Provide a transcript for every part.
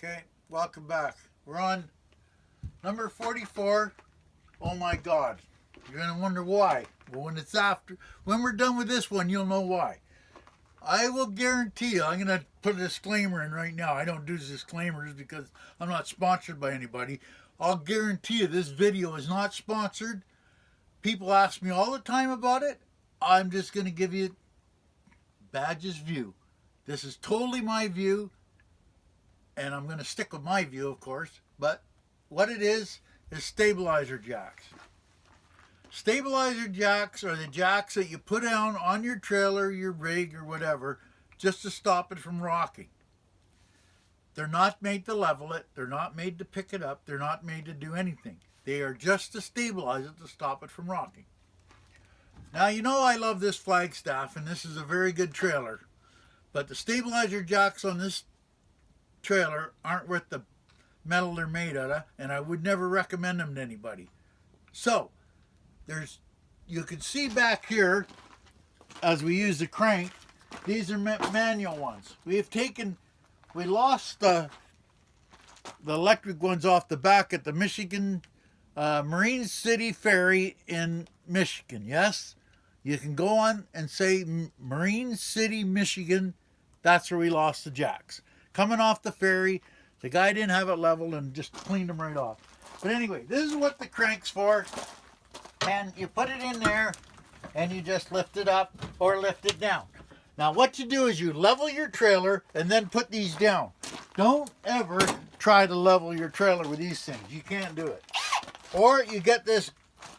Okay, welcome back. We're on number 44. Oh my God. You're going to wonder why. Well, when we're done with this one, you'll know why. I will guarantee you, I'm going to put a disclaimer in right now. I don't do disclaimers because I'm not sponsored by anybody. I'll guarantee you this video is not sponsored. People ask me all the time about it. I'm just going to give you Badge's view. This is totally my view, and I'm going to stick with my view, of course. But what it is stabilizer jacks. Stabilizer jacks are the jacks that you put down on your trailer, your rig, or whatever, just to stop it from rocking. They're not made to level it. They're not made to pick it up. They're not made to do anything. They are just to stabilize it, to stop it from rocking. Now, you know I love this Flagstaff, and this is a very good trailer. But the stabilizer jacks on this trailer aren't worth the metal they're made out of, and I would never recommend them to anybody. So, you can see back here, as we use the crank, these are manual ones. We lost the electric ones off the back at the Michigan Marine City Ferry in Michigan. Yes, you can go on and say Marine City, Michigan. That's where we lost the jacks. Coming off the ferry, the guy didn't have it leveled and just cleaned them right off. But anyway, this is what the crank's for. And you put it in there and you just lift it up or lift it down. Now what you do is you level your trailer and then put these down. Don't ever try to level your trailer with these things. You can't do it. Or you get this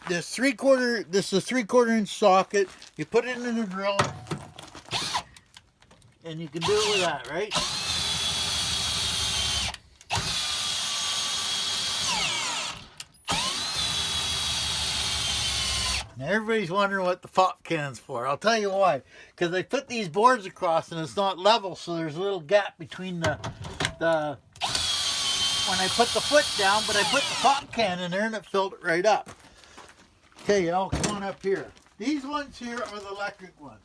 is a 3/4 inch socket. You put it in the drill and you can do it with that, right? Now everybody's wondering what the pop can's for. I'll tell you why. Because they put these boards across and it's not level, so there's a little gap between the when I put the foot down, but I put the pop can in there and it filled it right up. Okay, y'all, come on up here. These ones here are the electric ones.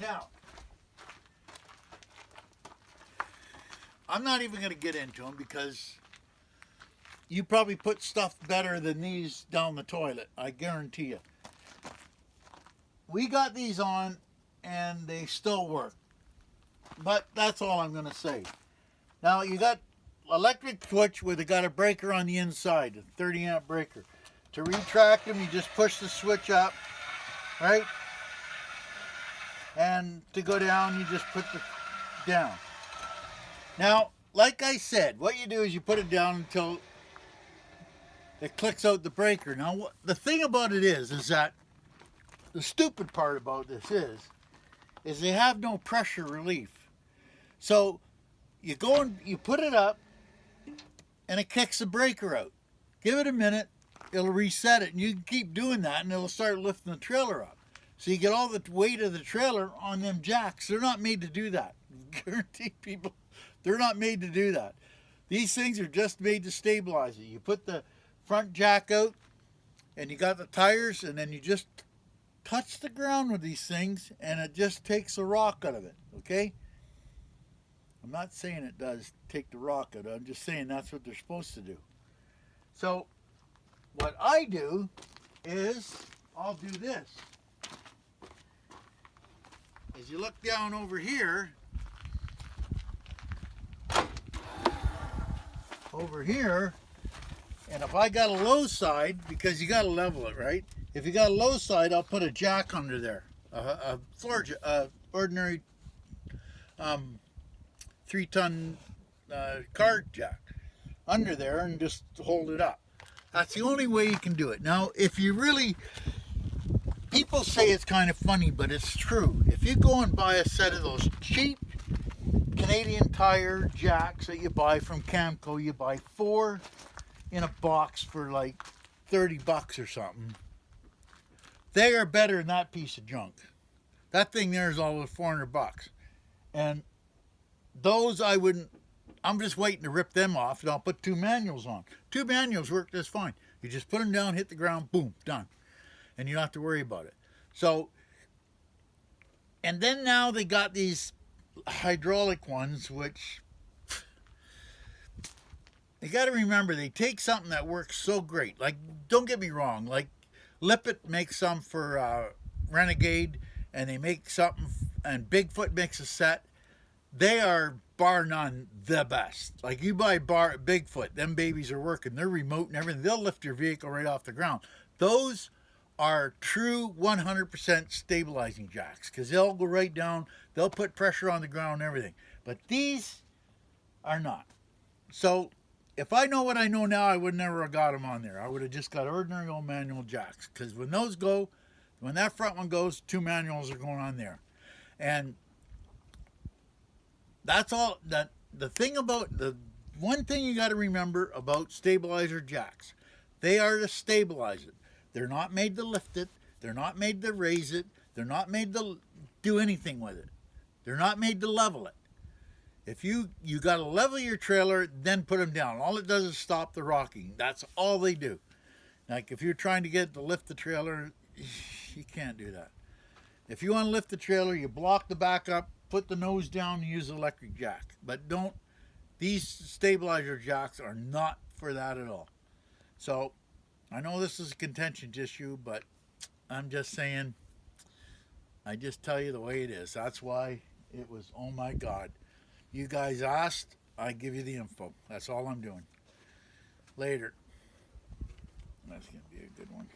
Now, I'm not even going to get into them because you probably put stuff better than these down the toilet. I guarantee you. We got these on and they still work. But that's all I'm going to say. Now you got electric switch where they got a breaker on the inside, a 30 amp breaker. To retract them, you just push the switch up, right? And to go down, you just put the down. Now, like I said, what you do is you put it down until it clicks out the breaker. Now, the thing about it is that the stupid part about this is they have no pressure relief. So you go and you put it up and it kicks the breaker out. Give it a minute, it'll reset it, and you can keep doing that and it'll start lifting the trailer up. So you get all the weight of the trailer on them jacks. They're not made to do that. Guarantee people, they're not made to do that. These things are just made to stabilize it. You put the front jack out and you got the tires, and then you just touch the ground with these things and it just takes the rock out of it, okay? I'm not saying it does take the rock out. I'm just saying that's what they're supposed to do. So what I do is I'll do this. As you look down over here, and if I got a low side, because you got to level it, right? If you got a low side, I'll put a jack under there, a ordinary 3-ton car jack under there, and just hold it up. That's the only way you can do it. Now, if you really, people say it's kind of funny, but it's true. If you go and buy a set of those cheap Canadian Tire jacks that you buy from Camco, you buy 4 in a box for like $30 or something. They are better than that piece of junk. That thing there is almost $400. And those I'm just waiting to rip them off, and I'll put 2 manuals on. 2 manuals work just fine. You just put them down, hit the ground, boom, done. And you don't have to worry about it. So, and then now they got these hydraulic ones, which You got to remember, they take something that works so great. Like, don't get me wrong, like Lippet makes some for Renegade, and they make something, and Bigfoot makes a set. They are bar none the best. Like, you buy Bigfoot, them babies are working. They're remote and everything. They'll lift your vehicle right off the ground. Those are true 100% stabilizing jacks because they'll go right down. They'll put pressure on the ground and everything. But these are not. So if I know what I know now, I would never have got them on there. I would have just got ordinary old manual jacks because when those go, when that front one goes, 2 manuals are going on there. And that's all. That the thing about the one thing you got to remember about stabilizer jacks, they are to stabilize it. They're not made to lift it. They're not made to raise it. They're not made to do anything with it. They're not made to level it. If you got to level your trailer, then put them down. All it does is stop the rocking. That's all they do. Like if you're trying to get it to lift the trailer, you can't do that. If you want to lift the trailer, you block the back up, put the nose down, and use the electric jack. But don't. These stabilizer jacks are not for that at all. So I know this is a contention issue, but I'm just saying. I just tell you the way it is. That's why it was. Oh my God. You guys asked, I give you the info. That's all I'm doing. Later. That's going to be a good one.